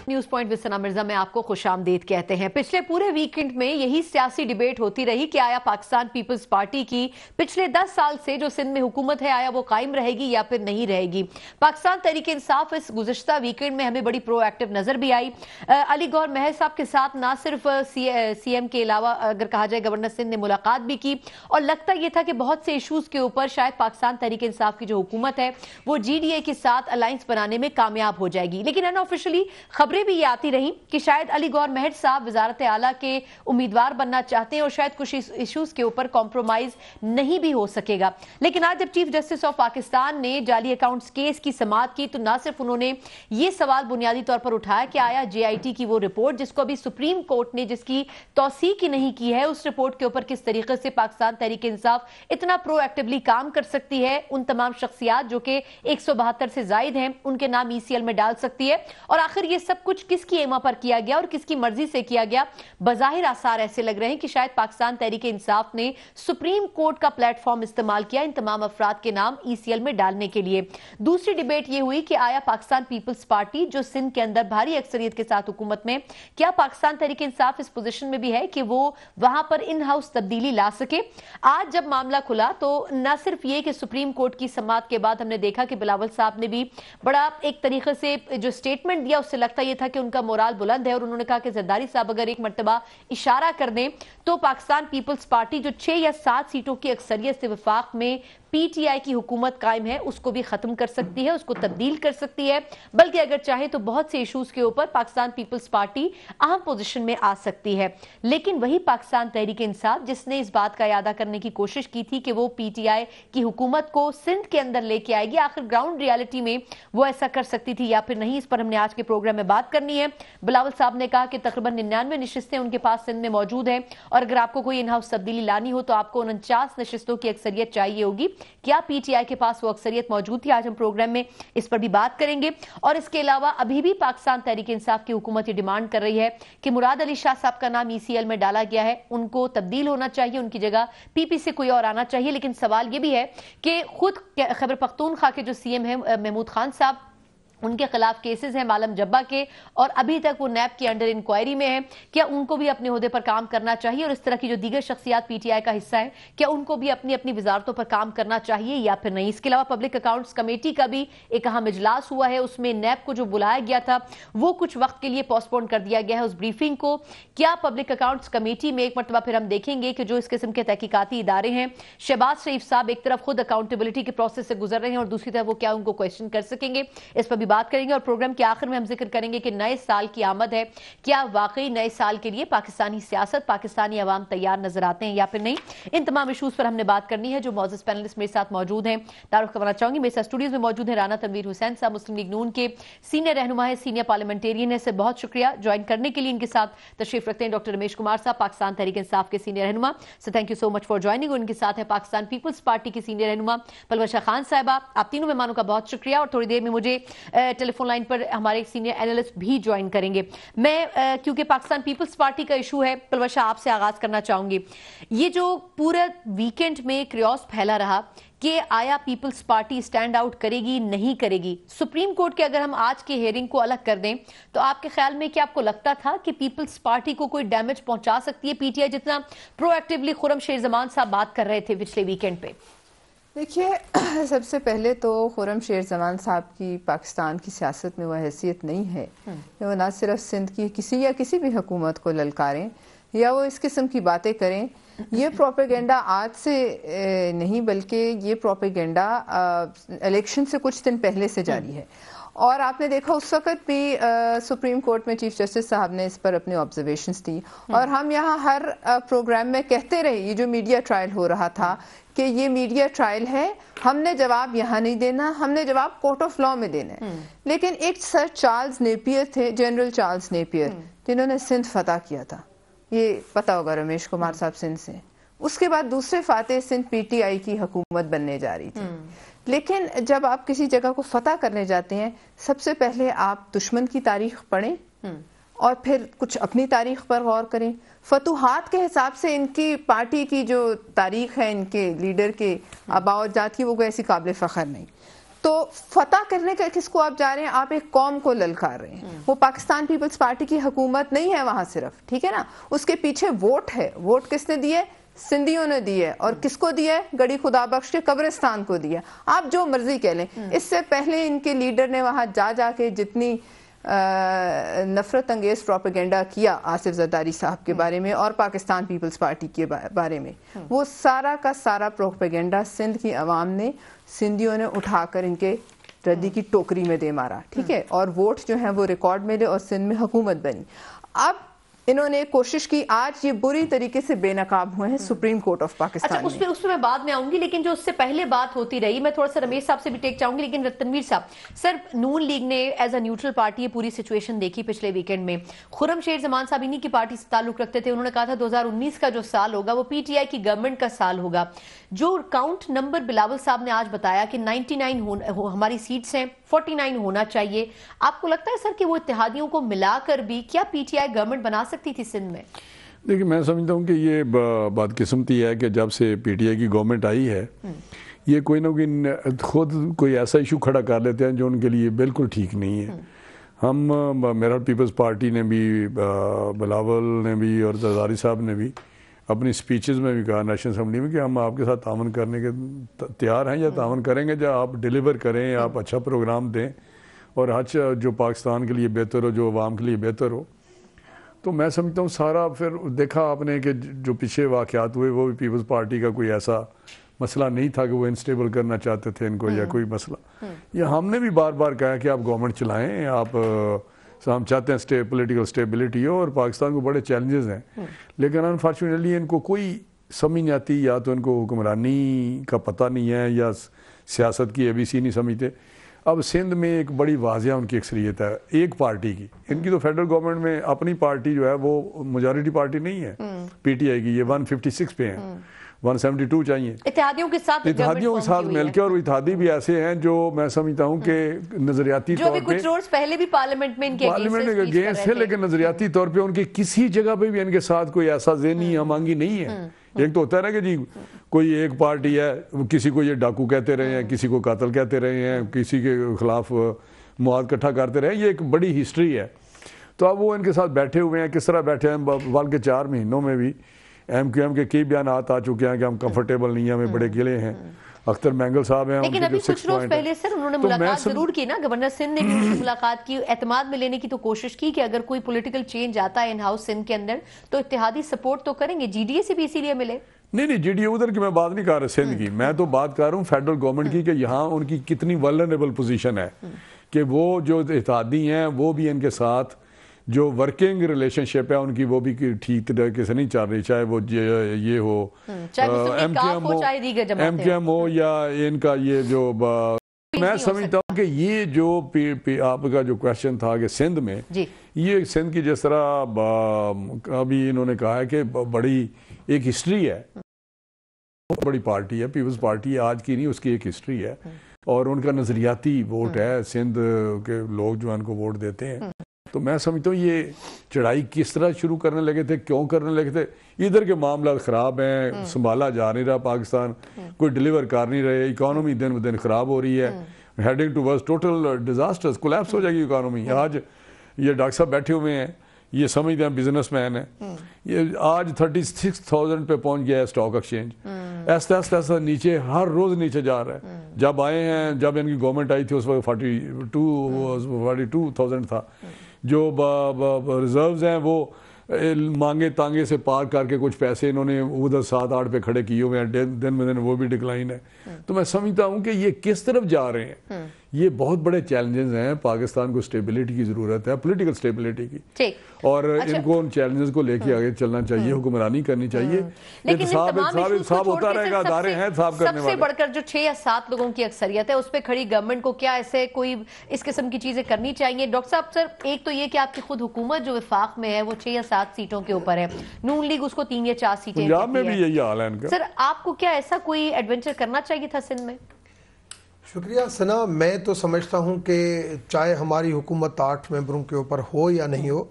News point وسنا Mirza میں آپ کو خوش آمدید کہتے ہیں۔ پچھلے پورے ویکنڈ میں یہی سیاسی ڈیبیٹ ہوتی رہی کہ آیا پاکستان پیپلز پارٹی کی پچھلے 10 سال سے جو سندھ میں حکومت ہے آیا وہ قائم رہے گی یا پھر نہیں رہے گی۔ پاکستان تحریک انصاف اس گزشتہ ویکنڈ میں ہمیں بڑی پرو ایکٹیو نظر بھی آئی۔ علی گور مہر صاحب کے ساتھ نہ صرف سی ایم کے علاوہ اگر کہا جائے گورنر سندھ نے ملاقات بھی کی، اور لگتا یہ تھا کہ بہت سے ایشوز کے اوپر شاید پاکستان تحریک انصاف کی جو حکومت ہے وہ جی ڈی اے کے ساتھ الائنس بنانے میں کامیاب ہو جائے گی، لیکن انآفیشلی خبریں بھی یہ آتی رہیں کہ شاید علی گور مہر صاحب وزارت اعلیٰ کے امیدوار بننا چاہتے ہیں اور شاید کچھ ایشوز کے اوپر کمپرومائز نہیں بھی ہو سکے گا۔ لیکن آج جب چیف جسٹس آف پاکستان نے جعلی اکاؤنٹس کیس کی سماعت کی تو نہ صرف انہوں نے یہ سوال بنیادی طور پر اٹھایا کہ آیا جے آئی ٹی کی وہ رپورٹ جس کو ابھی سپریم کورٹ نے جس کی توثیق ہی نہیں کی ہے، اس رپورٹ کے اوپر کس طریقے سے پاکستان تحریک انصاف اتنا پرو ایکٹیولی کام کر سکتی ہے، ان تمام شخصیات جو کہ 172 سے زائد ہیں ان کے نام ای سی ایل میں ڈال سکتی ہے، اور آخر یہ سب کچھ کس کی ایما پر کیا گیا اور کس کی مرضی سے کیا گیا۔ بظاہر آثار ایسے لگ رہے ہیں کہ شاید پاکستان تحریک انصاف نے سپریم کورٹ کا پلیٹ فارم استعمال کیا ان تمام افراد کے نام ای سی ایل میں ڈالنے کے لیے۔ دوسری ڈیبیٹ یہ ہوئی کہ آیا پاکستان پیپلز پارٹی جو سندھ کے اندر بھاری اکثریت کے ساتھ حکومت میں، کیا پاکستان تحریک انصاف اس پوزیشن میں بھی ہے کہ وہ وہاں پر ان ہاؤس تبدیلی لا سکے۔ آج جب معاملہ کھلا تو نہ صرف یہ کہ سپریم کورٹ کی سماعت کے بعد ہم نے دیکھا کہ بلاول صاحب نے بھی بڑا ایک طریقے سے جو سٹیٹمنٹ دیا اس سے لگتا یہ تھا کہ ان کا مورال بلند ہے، اور انہوں نے کہا کہ زرداری صاحب اگر ایک مرتبہ اشارہ کر دیں تو پاکستان پیپلز پارٹی جو 6 یا 7 سیٹوں کی اکثریت سے وفاق میں پی ٹی آئی کی حکومت قائم ہے اس کو بھی ختم کر سکتی ہے، اس کو تبدیل کر سکتی ہے، بلکہ اگر چاہے تو بہت سے ایشوز کے اوپر پاکستان پیپلز پارٹی اہم پوزیشن میں آ سکتی ہے۔ لیکن وہی پاکستان تحریک انصاف جس نے اس بات کا اعادہ کرنے کی کوشش کی تھی کہ وہ پی ٹی آئی کی حکومت کو سندھ کے اندر لے کے آئے گی، آخر گراؤنڈ ریالٹی میں وہ ایسا کر سکتی تھی یا پھر نہیں، اس پر ہم نے آج کے پروگرام میں بات کرنی ہے۔ بلاول صاحب نے کہا کہ تقریباً 99 نشستیں ان کے پاس سندھ میں موجود ہیں، اور اگر آپ کو کوئی ان ہاؤس تبدیلی لانی ہو تو آپ کو 49 نشستوں کی اکثریت چاہیے ہوگی۔ کیا پی ٹی آئی کے پاس وہ اکثریت موجود تھی؟ آج ہم پروگرام میں اس پر بھی بات کریں گے، اور اس کے علاوہ ابھی بھی پاکستان تحریک انصاف کی حکومت یہ ڈیمانڈ کر رہی ہے کہ مراد علی شاہ صاحب کا نام ای سی ایل میں ڈالا گیا ہے، ان کو تبدیل ہونا چاہیے، ان کی جگہ پی پی سے کوئی اور آنا چاہیے۔ لیکن سوال یہ بھی ہے کہ خود خیبر پختونخوا کے جو سی ایم ہیں محمود خان صاحب، ان کے خلاف کیسز ہیں معلم جبہ کے، اور ابھی تک وہ نیب کی انڈر انکوائری میں ہیں، کیا ان کو بھی اپنے عہدے پر کام کرنا چاہیے؟ اور اس طرح کی جو دیگر شخصیات پی ٹی آئی کا حصہ ہیں کیا ان کو بھی اپنی اپنی وزارتوں پر کام کرنا چاہیے یا پھر نہیں؟ اس کے علاوہ پبلک اکاؤنٹس کمیٹی کا بھی ایک اہم اجلاس ہوا ہے، اس میں نیب کو جو بلایا گیا تھا وہ کچھ وقت کے لیے پوسٹ پون کر دیا گیا ہے اس بریفنگ کو۔ کیا پبلک اکاؤنٹس کمیٹی میں ایک مرتبہ پھر ہم دیکھیں گے کہ جو اس قسم کے تحقیقاتی ادارے ہیں، شہباز شریف صاحب ایک طرف خود اکاؤنٹیبلٹی کے پروسیس سے گزر رہے ہیں اور دوسری طرف وہ کیا ان کو کویسچن کر سکیں گے؟ اس پر بھی بات کریں گے، اور پروگرام کے آخر میں ہم ذکر کریں گے کہ نئے سال کی آمد ہے، کیا واقعی نئے سال کے لیے پاکستانی سیاست، پاکستانی عوام تیار نظر آتے ہیں یا پھر نہیں؟ ان تمام ایشوز پر ہم نے بات کرنی ہے۔ جو معزز پینلسٹ میرے ساتھ موجود ہیں، تعارف کروانا چاہوں گی، میرے ساتھ اسٹوڈیوز میں موجود ہیں رانا تنویر حسین صاحب، مسلم لیگ نون کے سینئر رہنما ہیں، سینئر پارلیمنٹیرین ہیں، سے بہت شکریہ جوائن کرنے کے لیے۔ ان کے ساتھ تشریف رکھتے ہیں ڈاکٹر رمیش کمار صاحب، پاکستان تحریک انصاف کے سینئر رہنما، سے thank you so much for joining. ان کے ساتھ ہے پاکستان پیپلز پارٹی کی سینئر رہنما پلوشا خان صاحبہ۔ آپ تینوں مہمانوں کا بہت شکریہ، اور تھوڑی دیر میں مجھے ٹیلی فون لائن پر ہمارے سینئر اینالسٹ بھی جوائن کریں گے۔ میں کیونکہ پاکستان پیپلز پارٹی کا ایشو ہے، پلوشا آپ سے آغاز کرنا چاہوں گی۔ یہ جو پورا ویکنڈ میں کریوس پھیلا رہا کہ آیا پیپلز پارٹی سٹینڈ آؤٹ کرے گی نہیں کرے گی، سپریم کورٹ کے اگر ہم آج کے ہیئرنگ کو الگ کر دیں تو آپ کے خیال میں کیا آپ کو لگتا تھا کہ پیپلز پارٹی کو کوئی ڈیمیج پہنچا سکتی ہے پی ٹی آئی، جتنا پرو ایکٹیولی خرم شیر زمان صاحب بات کر رہے تھے پچھلے ویکنڈ پہ؟ دیکھیے، سب سے پہلے تو خرم شیر زمان صاحب کی پاکستان کی سیاست میں وہ حیثیت نہیں ہے کہ وہ نہ صرف سندھ کی کسی یا کسی بھی حکومت کو للکاریں یا وہ اس قسم کی باتیں کریں۔ یہ پروپیگنڈا آج سے نہیں بلکہ یہ پروپیگنڈا الیکشن سے کچھ دن پہلے سے جاری ہے، اور آپ نے دیکھا اس وقت بھی سپریم کورٹ میں چیف جسٹس صاحب نے اس پر اپنے آبزرویشنز دی، اور ہم یہاں ہر پروگرام میں کہتے رہے یہ جو میڈیا ٹرائل ہو رہا تھا کہ یہ میڈیا ٹرائل ہے، ہم نے جواب یہاں نہیں دینا، ہم نے جواب کورٹ آف لاء میں دینا ہے۔ لیکن ایک سر چارلز نیپیئر تھے، جنرل چارلز نیپیئر، جنہوں نے سندھ فتح کیا تھا، یہ پتا ہوگا رمیش کمار صاحب سندھ سے، اس کے بعد دوسرے فاتح سندھ پی ٹی آئی کی حکومت بننے جا رہی تھی۔ لیکن جب آپ کسی جگہ کو فتح کرنے جاتے ہیں سب سے پہلے آپ دشمن کی تاریخ پڑھیں اور پھر کچھ اپنی تاریخ پر غور کریں۔ فتوحات کے حساب سے ان کی پارٹی کی جو تاریخ ہے، ان کے لیڈر کے آباء و اجداد کی، وہ کوئی ایسی قابل فخر نہیں۔ تو فتح کرنے کا کس کو آپ جا رہے ہیں؟ آپ ایک قوم کو للکار رہے ہیں. وہ پاکستان پیپلز پارٹی کی حکومت نہیں ہے وہاں صرف, ٹھیک ہے نا, اس کے پیچھے ووٹ ہے. ووٹ کس نے دیے؟ سندھیوں نے دیے. اور کس کو دیا؟ گڑی خدا بخش کے قبرستان کو دیا. آپ جو مرضی کہہ لیں. اس سے پہلے ان کے لیڈر نے وہاں جا کے جتنی نفرت انگیز پروپیگنڈا کیا آصف زرداری صاحب کے بارے میں اور پاکستان پیپلز پارٹی کے بارے میں, وہ سارا کا سارا پروپیگنڈا سندھ کی عوام نے, سندھیوں نے اٹھا کر ان کے ردی کی ٹوکری میں دے مارا, ٹھیک ہے. اور ووٹ جو ہیں وہ ریکارڈ میں لے اور سندھ میں حکومت بنی. اب انہوں نے کوشش کی, آج یہ بری طریقے سے بے نقاب ہوئے ہیں سپریم کورٹ آف پاکستان. اچھا, اس پہ میں بعد میں آؤں گی, لیکن جو اس سے پہلے بات ہوتی رہی, میں تھوڑا سا رمیش صاحب سے بھی ٹیک چاہوں گی, لیکن تنویر صاحب, سر نون لیگ نے ایز اے نیوٹرل پارٹی یہ پوری سچویشن دیکھی پچھلے ویکنڈ میں. خرم شیر زمان صاحب انہی کی پارٹی سے تعلق رکھتے تھے, انہوں نے کہا تھا 2019 کا جو سال ہوگا وہ پی ٹی آئی کی گورنمنٹ کا سال ہوگا. جو کاؤنٹ نمبر بلاول صاحب نے آج بتایا کہ 99 ہماری سیٹس ہیں, 49 ہونا چاہیے, آپ کو لگتا ہے سر کہ وہ اتحادیوں کو ملا کر بھی کیا پی ٹی آئی گورنمنٹ بنا سکتی تھی سندھ میں؟ دیکھیں, میں سمجھتا ہوں کہ یہ بات قسمتی ہے کہ جب سے پی ٹی آئی کی گورنمنٹ آئی ہے, یہ کوئی نہ کوئی خود کوئی ایسا ایشو کھڑا کر لیتے ہیں جو ان کے لیے بالکل ٹھیک نہیں ہے. ہم میرا پیپلز پارٹی نے بھی, بلاول نے بھی اور زرداری صاحب نے بھی اپنی سپیچز میں بھی کہا نیشنل اسمبلی میں کہ ہم آپ کے ساتھ تعاون کرنے کے تیار ہیں, یا تعاون کریں گے جب آپ ڈیلیور کریں, آپ اچھا پروگرام دیں اور جو پاکستان کے لیے بہتر ہو, جو عوام کے لیے بہتر ہو. تو میں سمجھتا ہوں سارا پھر دیکھا آپ نے کہ جو پیچھے واقعات ہوئے وہ بھی پیپلز پارٹی کا کوئی ایسا مسئلہ نہیں تھا کہ وہ انسٹیبل کرنا چاہتے تھے ان کو, یا کوئی مسئلہ. یا ہم نے بھی بار بار کہا کہ آپ گورنمنٹ چلائیں, آپ ہم چاہتے ہیں پولیٹیکل اسٹیبلٹی ہو, اور پاکستان کو بڑے چیلنجز ہیں, لیکن انفارچونیٹلی ان کو کوئی سمجھ نہیں آتی, یا تو ان کو حکمرانی کا پتہ نہیں ہے یا سیاست کی ABC نہیں سمجھتے. اب سندھ میں ایک بڑی واضح ان کی اکثریت ہے ایک پارٹی کی. ان کی تو فیڈرل گورنمنٹ میں اپنی پارٹی جو ہے وہ میجورٹی پارٹی نہیں ہے پی ٹی آئی کی, یہ 156 پہ ہیں, 172 چاہیے اتحادیوں کے ساتھ مل کے. اور اتحادی بھی ایسے ہیں جو میں سمجھتا ہوں کہ نظریاتی طور پہ کچھ روز پہلے بھی پارلیمنٹ میں ان کے اگینسٹ ہے, لیکن نظریاتی طور پہ ان کی کسی جگہ پہ بھی ان کے ساتھ کوئی ایسا ذہنی ہمانگی نہیں ہے. ایک تو ہوتا ہے نا کہ جی کوئی ایک پارٹی ہے, کسی کو یہ ڈاکو کہتے رہے ہیں, کسی کو قاتل کہتے رہے ہیں, کسی کے خلاف مواد اکٹھا کرتے رہے ہیں, یہ ایک بڑی ہسٹری ہے. تو اب وہ ان کے ساتھ بیٹھے ہوئے ہیں, کس طرح بیٹھے ہیں, بلکہ 4 مہینوں میں بھی ایم کیو ایم کے کئی بیانات آ چکے ہیں کہ ہم کمفرٹیبل نہیں ہیں, ہمیں بڑے گلے ہیں. اختر مینگل صاحب ہیں, لیکن ابھی کچھ روز پہلے سر انہوں نے ملاقات ضرور کی نا, گورنر سندھ نے بھی ان سے ملاقات کی, اعتماد میں لینے کی تو کوشش کی کہ اگر کوئی پولیٹیکل چینج آتا ہے ان ہاؤس سندھ کے اندر تو اتحادی سپورٹ تو کریں گے. جی ڈی اے سے بھی اسی لیے ملے. نہیں جی ڈی اے ادھر کی میں بات نہیں کر رہا سندھ کی, میں تو بات کر رہا ہوں فیڈرل گورنمنٹ کی, کہ یہاں ان کی کتنی ولنریبل پوزیشن ہے کہ وہ جو اتحادی ہیں وہ بھی ان کے ساتھ جو ورکنگ ریلیشن شپ ہے ان کی وہ بھی ٹھیک طریقے سے نہیں چل رہی, چاہے وہ یہ ہو ایم کیو ایم ہو یا ان کا یہ جو. میں سمجھتا ہوں کہ یہ جو آپ کا جو کویشچن تھا کہ سندھ میں, یہ سندھ کی جس طرح ابھی انہوں نے کہا ہے کہ بڑی ایک ہسٹری ہے, بڑی پارٹی ہے پیپلز پارٹی, آج کی نہیں, اس کی ایک ہسٹری ہے, اور ان کا نظریاتی ووٹ ہے, سندھ کے لوگ جو ان کو ووٹ دیتے ہیں. تو میں سمجھتا ہوں یہ چڑھائی کس طرح شروع کرنے لگے تھے, کیوں کرنے لگے تھے, ادھر کے معاملات خراب ہیں, سنبھالا جا نہیں رہا پاکستان, کوئی ڈیلیور کر نہیں رہے, اکانومی دن بدن خراب ہو رھی ہے, heading to worse total disasters, collapse ہو جائے گی اکانومی. آج یہ ڈاکٹر صاحب بیٹھے ہوئے ہیں, یہ سمجھتے ہیں بزنس مین ہیں, یہ آج 36,000 پہ پہنچ گیا ہے اسٹاک ایکسچینج, ایسا ایسا نیچے ہر روز نیچے جا رہا ہے. جب آئے ہیں, جب ان کی گورنمنٹ آئی تھی اس وقت 42,000 تھا. جو ریزروز ہیں وہ مانگے تانگے سے پار کر کے کچھ پیسے انہوں نے ادھر 7-8 پہ کھڑے کیے ہوئے ہیں, دن میں دن وہ بھی ڈکلائن ہے. تو میں سمجھتا ہوں کہ یہ کس طرف جا رہے ہیں, یہ بہت بڑے چیلنجز ہیں. پاکستان کو اسٹیبلٹی کی ضرورت ہے, پولیٹیکل اسٹیبلٹی کی, اور ان کو ان چیلنجز کو لے کے آگے چلنا چاہیے, حکمرانی کرنی چاہیے. صاحب ہوتا رہے گا, ادارے ہیں صاحب کرنے والے. سب سے بڑھ کر جو 6 یا 7 لوگوں کی اکثریت ہے اس پہ کھڑی گورنمنٹ کو کیا ایسے کوئی اس قسم کی چیزیں کرنی چاہیے؟ ڈاکٹر صاحب سر, ایک تو یہ کہ آپ کی خود حکومت جو وفاق میں ہے وہ 6 یا 7 سیٹوں کے اوپر ہے, نون لیگ اس کو 3 یا 4 سیٹیں, پنجاب میں بھی یہی حال ہے ان کا. سر آپ کو کیا ایسا کوئی ایڈونچر کرنا چاہیے تھا سندھ میں؟ شکریہ ثنا. میں تو سمجھتا ہوں کہ چاہے ہماری حکومت 8 ممبروں کے اوپر ہو یا نہیں ہو,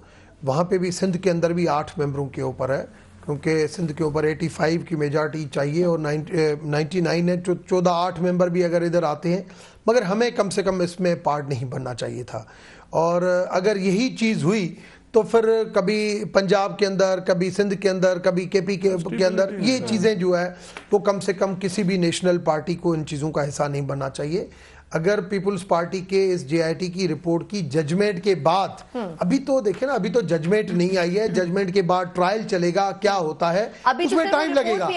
وہاں پہ بھی سندھ کے اندر بھی 8 ممبروں کے اوپر ہے. کیونکہ سندھ کے اوپر 85 کی میجارٹی چاہیے اور 99 ہے، 14-8 ممبر بھی اگر ادھر آتے ہیں، مگر ہمیں کم سے کم اس میں پارٹ نہیں بننا چاہیے تھا. اور اگر یہی چیز ہوئی تو پھر کبھی پنجاب کے اندر، کبھی سندھ کے اندر، کبھی کے پی کے اندر یہ چیزیں جو ہے وہ کم سے کم کسی بھی نیشنل پارٹی کو ان چیزوں کا حصہ نہیں بننا چاہیے. اگر پیپلز پارٹی کے اس جے آئی ٹی کی رپورٹ کی ججمنٹ کے بعد، ابھی تو دیکھیں نا، ابھی تو ججمنٹ نہیں آئی ہے، ججمنٹ کے بعد ٹرائل چلے گا، کیا ہوتا ہے اس میں ٹائم لگے گا.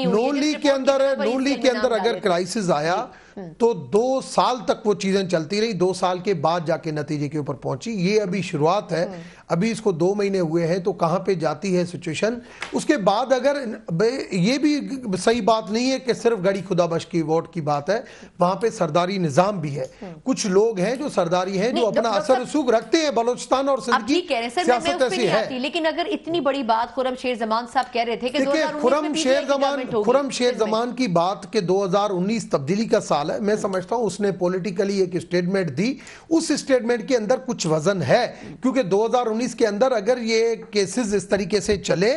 نون لیگ کے اندر اگر کرائسس آیا تو 2 سال تک وہ چیزیں چلتی رہی، 2 سال کے بعد جا کے نتیجے کے اوپر پہنچی. یہ ابھی شروعات ہے، ابھی اس کو 2 مہینے ہوئے ہیں تو کہاں پہ جاتی ہے سچویشن. اس کے بعد اگر یہ بھی صحیح بات نہیں ہے کہ صرف گڑی خدا بخش کی ووٹ کی بات ہے، وہاں پہ سرداری نظام بھی ہے. کچھ لوگ ہیں جو سرداری ہیں، جو اپنا اثر رسوخ رکھتے ہیں. بلوچستان اور سندھ کی سیاست ایسی ہے. لیکن اگر اتنی بڑی بات خرم شیر زمان صاحب کہہ رہے تھے کہ خرم شیر زمان کی بات کہ 2019 تبدیلی کا سال ہے، میں سمجھتا ہوں اس نے پولیٹیکلی ایک اسٹیٹمنٹ دی. اس اسٹیٹمنٹ کے اندر کچھ وزن ہے، کیونکہ 2019 کے اندر اگر یہ کیسز اس طریقے سے چلے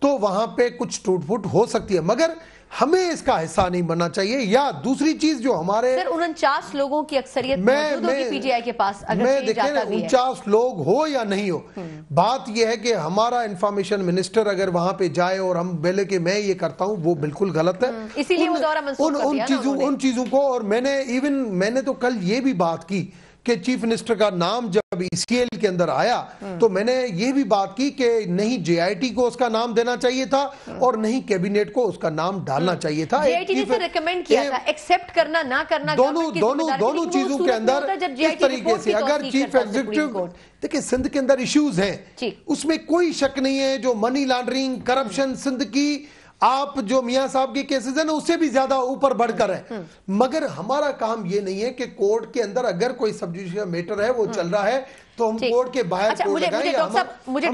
تو وہاں پہ کچھ ٹوٹ پھوٹ ہو سکتی ہے، مگر ہمیں اس کا حصہ نہیں بننا چاہیے. یا دوسری چیز جو ہمارے 49 لوگوں کی اکثریت موجود ہوگی پی ٹی آئی کے پاس، میں دیکھیں 49 لوگ ہو یا نہیں ہو، بات یہ ہے کہ ہمارا انفارمیشن منسٹر اگر وہاں پہ جائے اور ہم بولے کہ میں یہ کرتا ہوں، وہ بالکل غلط ہے. اسی لیے وہ دورہ منسوخ کر دیا ان چیزوں کو. اور میں نے تو کل یہ بھی بات کی کہ چیف منسٹر کا نام جب ای سی ایل کے اندر آیا تو میں نے یہ بھی بات کی کہ نہیں جے آئی ٹی کو اس کا نام دینا چاہیے تھا اور نہیں کیبنٹ کو اس کا نام ڈالنا چاہیے تھا. جے آئی ٹی نے سے ریکمینڈ کیا تھا ایکسیپٹ کرنا نہ کرنا، دونوں چیزوں کے اندر اس طریقے سے اگر چیف ایگزیکٹو دیکھیں سندھ کے اندر ایشوز ہیں، اس میں کوئی شک نہیں ہے، جو منی لانڈرنگ، کرپشن سندھ کی آپ جو میاں صاحب کے کیسز ہیں نا اس سے بھی زیادہ اوپر بڑھ کر ہے. مگر ہمارا کام یہ نہیں ہے کہ کورٹ کے اندر اگر کوئی سب جوڈیشل میٹر ہے وہ چل رہا ہے تو ہم کورٹ کے باہر کورٹ لگائیں. مجھے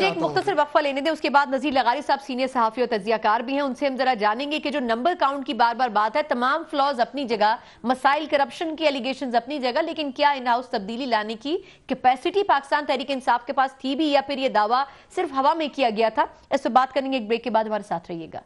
ایک مختصر وقفہ لینے دیں، اس کے بعد نذیر لغاری صاحب سینئر صحافی اور تجزیہ کار بھی ہیں، ان سے ہم ذرا جانیں گے کہ جو نمبر کاؤنٹ کی بار بار بات ہے، تمام فلاز اپنی جگہ، مسائل کرپشن کی ایلیگیشنز اپنی جگہ، لیکن کیا ان ہاؤس تبدیلی لانے کی کیپیسٹی پاکستان تحریک انصاف کے پاس تھی بھی، یا پھر یہ دعویٰ صرف ہوا میں کیا گیا تھا؟ اس پہ بات کریں گے ایک بریک کے بعد، ہمارے ساتھ رہیے گا.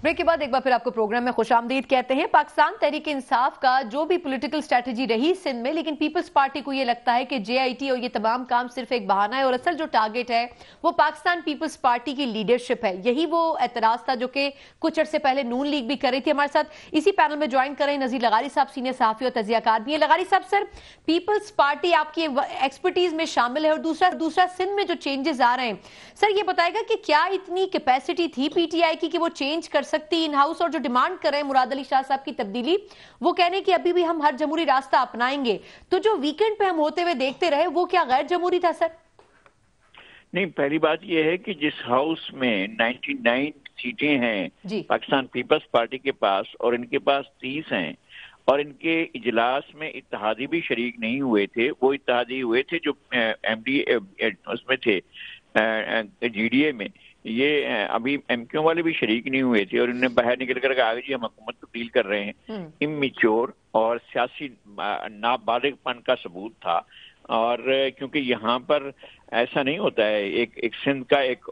بریک کے بعد ایک بار پھر آپ کو پروگرام میں خوش آمدید کہتے ہیں. پاکستان تحریک انصاف کا جو بھی پولیٹیکل سٹریٹجی رہی سندھ میں، لیکن پیپلز پارٹی کو یہ لگتا ہے کہ جے آئی ٹی اور یہ تمام کام صرف ایک بہانہ ہے، اور اصل جو ٹارگٹ ہے وہ پاکستان پیپلز پارٹی کی لیڈرشپ ہے. یہی وہ اعتراض تھا جو کہ کچھ عرصے پہلے نون لیگ بھی کر رہی تھی. ہمارے ساتھ اسی پینل میں جوائن کر رہے ہیں نذیر لغاری صاحب، سینئر صحافی اور تجزیہ کار بھی ہیں. لغاری صاحب، سر پیپلز پارٹی آپ کی ایکسپرٹیز میں شامل ہے، اور دوسرا سندھ میں جو چینجز آ رہے ہیں، سر یہ بتائے گا کہ کیا اتنی کیپیسٹی تھی پی ٹی آئی کی کہ وہ چینج کر سکتی ان ہاؤس؟ اور جو ڈیمانڈ کر رہے ہیں مراد علی شاہ صاحب کی تبدیلی، وہ کہنے کہ ابھی بھی ہم ہر جمہوری راستہ اپنائیں گے، تو جو ویکنڈ پہ ہم ہوتے ہوئے دیکھتے رہے وہ کیا غیر جمہوری تھا سر؟ نہیں، پہلی بات یہ ہے کہ جس ہاؤس میں 99 سیٹیں ہیں پاکستان پیپلز پارٹی کے پاس، اور ان کے پاس 30 ہیں، اور ان کے اجلاس میں اتحادی بھی شریک نہیں ہوئے تھے. وہ اتحادی ہوئے تھے جو ایم ڈی اس میں تھے، جی ڈی اے میں. یہ ابھی ایم کیو والے بھی شریک نہیں ہوئے تھے، اور انہوں نے باہر نکل کر کہا کہ ہم حکومت تبدیل کر رہے ہیں. امیچور اور سیاسی نابالغ پن کا ثبوت تھا. اور کیونکہ یہاں پر ایسا نہیں ہوتا ہے، ایک سندھ کا ایک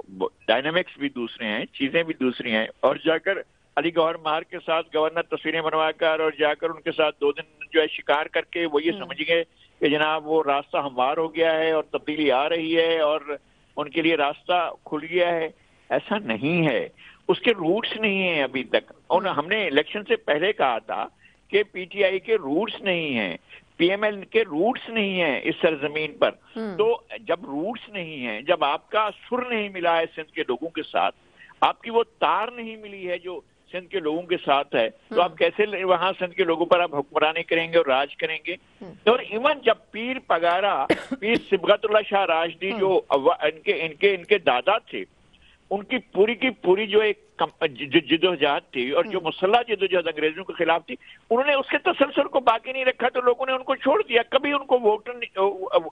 ڈائنامکس بھی دوسرے ہیں، چیزیں بھی دوسری ہیں. اور جا کر علی گوہر مہر کے ساتھ گورنر تصویریں بنوا کر اور جا کر ان کے ساتھ 2 دن جو ہے شکار کر کے وہ یہ سمجھ گئے کہ جناب وہ راستہ ہموار ہو گیا ہے اور تبدیلی آ رہی ہے اور ان کے لیے راستہ کھل گیا ہے. ایسا نہیں ہے، اس کے روٹس نہیں ہیں ابھی تک. اور ہم نے الیکشن سے پہلے کہا تھا کہ پی ٹی آئی کے روٹس نہیں ہیں، پی ایم ایل کے روٹس نہیں ہیں اس سرزمین پر. تو جب روٹس نہیں ہیں، جب آپ کا سر نہیں ملا ہے سندھ کے لوگوں کے ساتھ، آپ کی وہ تار نہیں ملی ہے جو سندھ کے لوگوں کے ساتھ ہے، تو آپ کیسے وہاں سندھ کے لوگوں پر آپ حکمرانی کریں گے اور راج کریں گے؟ اور ایون جب پیر پگارا، پیر صبغت اللہ شاہ راشدی جو ان کے دادا تھے، ان کی پوری جو ایک جدوجہد تھی اور جو مسلح جدوجہد انگریزوں کے خلاف تھی، انہوں نے اس کے تسلسل کو باقی نہیں رکھا، تو لوگوں نے ان کو چھوڑ دیا. کبھی ان کو ووٹر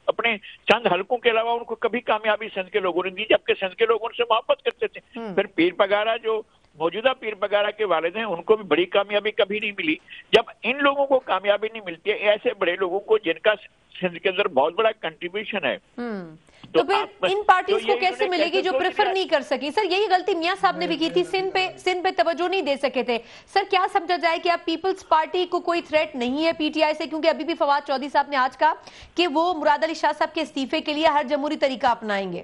اپنے چند حلقوں کے علاوہ ان کو کبھی کامیابی سندھ کے لوگوں نے دی، جبکہ سندھ کے لوگ ان سے محبت کرتے تھے. پھر پیر پگارا جو موجودہ پیر بگاڑا کے والد ہیں ان کو بھی بڑی کامیابی کبھی نہیں ملی. جب ان لوگوں کو کامیابی نہیں ملتی ہے ایسے بڑے لوگوں کو جن کا سندھ کے اندر بہت بڑا کنٹریبیوشن ہے, تو پھر ان پارٹیز کو کیسے ملے گی جو پریفر نہیں کر سکی؟ سر یہی غلطی میاں صاحب نے بھی کی تھی, سندھ پہ توجہ نہیں دے سکے تھے. سر کیا سمجھا جائے کہ اب پیپلز پارٹی کو کوئی تھریٹ نہیں ہے پی ٹی آئی سے, کیونکہ ابھی بھی فواد چودھری صاحب نے آج کہا کہ وہ مراد علی شاہ صاحب کے استعفے کے لیے ہر جمہوری طریقہ اپنائیں گے.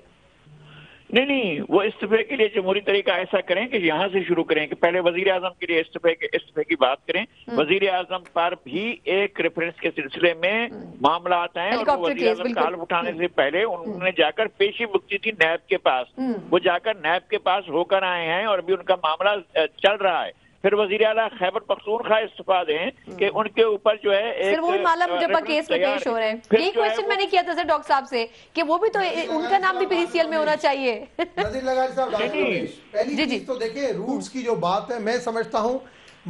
نہیں, وہ استعفے کے لیے جمہوری طریقہ ایسا کریں کہ یہاں سے شروع کریں کہ پہلے وزیر اعظم کے لیے استعفے کی بات کریں. وزیر اعظم پر بھی ایک ریفرنس کے سلسلے میں معاملات ہیں, اور وزیر اعظم کا حلف اٹھانے سے پہلے انہوں نے جا کر پیشی مکتی تھی نیب کے پاس, وہ جا کر نیب کے پاس ہو کر آئے ہیں اور ابھی ان کا معاملہ چل رہا ہے. پھر وزیر اعلیٰ خیبر پختونخوا استعفیٰ دیں کہ ان کے اوپر جو ہے ایک وہ معاملہ مجبہ کیس میں پیش ہو رہے ہیں. یہی کوئسچن میں نے کیا تھا سر ڈاکٹر صاحب سے کہ وہ بھی تو ان کا نام بھی پی سی ایل میں ہونا چاہیے. نظیر لغاری صاحب, پہلی چیز تو دیکھیں روٹس کی جو بات ہے, میں سمجھتا ہوں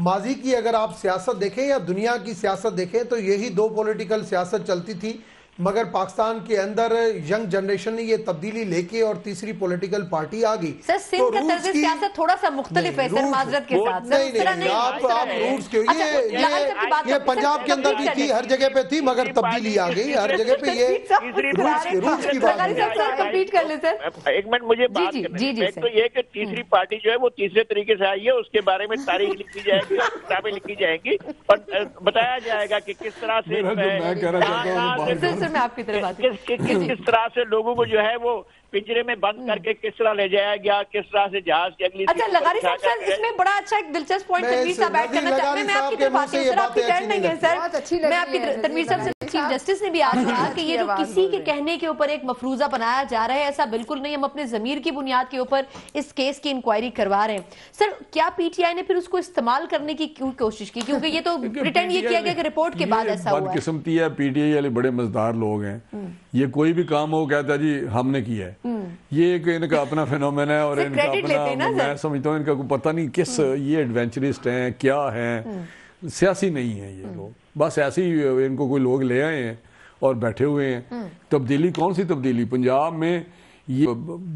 ماضی کی اگر آپ سیاست دیکھیں یا دنیا کی سیاست دیکھیں تو یہی دو پولیٹیکل سیاست چلتی تھی, مگر پاکستان کے اندر ینگ جنریشن نے یہ تبدیلی لے کے اور تیسری پولیٹیکل پارٹی آ گئی. سر سندھ کا طرز سیاست تھوڑا سا مختلف ہے سر, معذرت کے ساتھ. نہیں, آپ روٹس کے یہ پنجاب کے اندر بھی تھی, ہر جگہ پہ تھی, مگر تبدیلی آ گئی ہر جگہ پہ. یہ روٹس کی بات ہے. ایک منٹ مجھے بات کرنے, ایک تو یہ کہ تیسری پارٹی جو ہے وہ تیسرے طریقے سے آئی ہے, اس کے بارے میں تاریخ لکھی جائے گی, کتابیں لکھی جائیں گی اور بتایا جائے گا کہ کس طرح سے میں آپ کی طرف آتی کس طرح سے لوگوں کو جو ہے وہ پنجرے میں بند کر کے کس طرح لے جایا گیا, کس طرح سے جہاز کی اگلی. اچھا لغاری صاحب سر اس میں بڑا اچھا ایک دلچسپ پوائنٹ تنویر صاحب ایڈ کرنا چاہتے ہیں. میں آپ کی طرف آتی ہوں سر, آپ کی ٹرن نہیں ہے سر. میں آپ کی تنویر صاحب سے چیف جسٹس نے بھی آج کہا کہ یہ جو کسی کے کہنے کے اوپر ایک مفروضہ بنایا جا رہا ہے ایسا بالکل نہیں, ہم اپنے ضمیر کی بنیاد کے اوپر اس کیس کی انکوائری کروا رہے ہیں. سر کیا پی ٹی آئی نے پھر اس کو استعمال کرنے کی کیوں کوشش کی, کیونکہ یہ تو پریٹینڈ یہ کیا گیا کہ رپورٹ کے بعد ایسا ہوا ہے. بدقسمتی ہے, پی ٹی آئی والے بڑے مزدار لوگ ہیں, یہ کوئی بھی کام ہو کہتا ہے جی ہم نے کیا ہے. یہ ایک ان کا اپنا فینومین ہے اور ان کا اپنا, میں سمجھتا ہوں ان کا کوئی پتہ نہیں کس, یہ ایڈونچرسٹ ہیں کیا ہیں, سیاسی نہیں ہیں یہ لوگ, بس ایسے ہی ان کو کوئی لوگ لے آئے ہیں اور بیٹھے ہوئے ہیں. تبدیلی کون سی تبدیلی؟ پنجاب میں یہ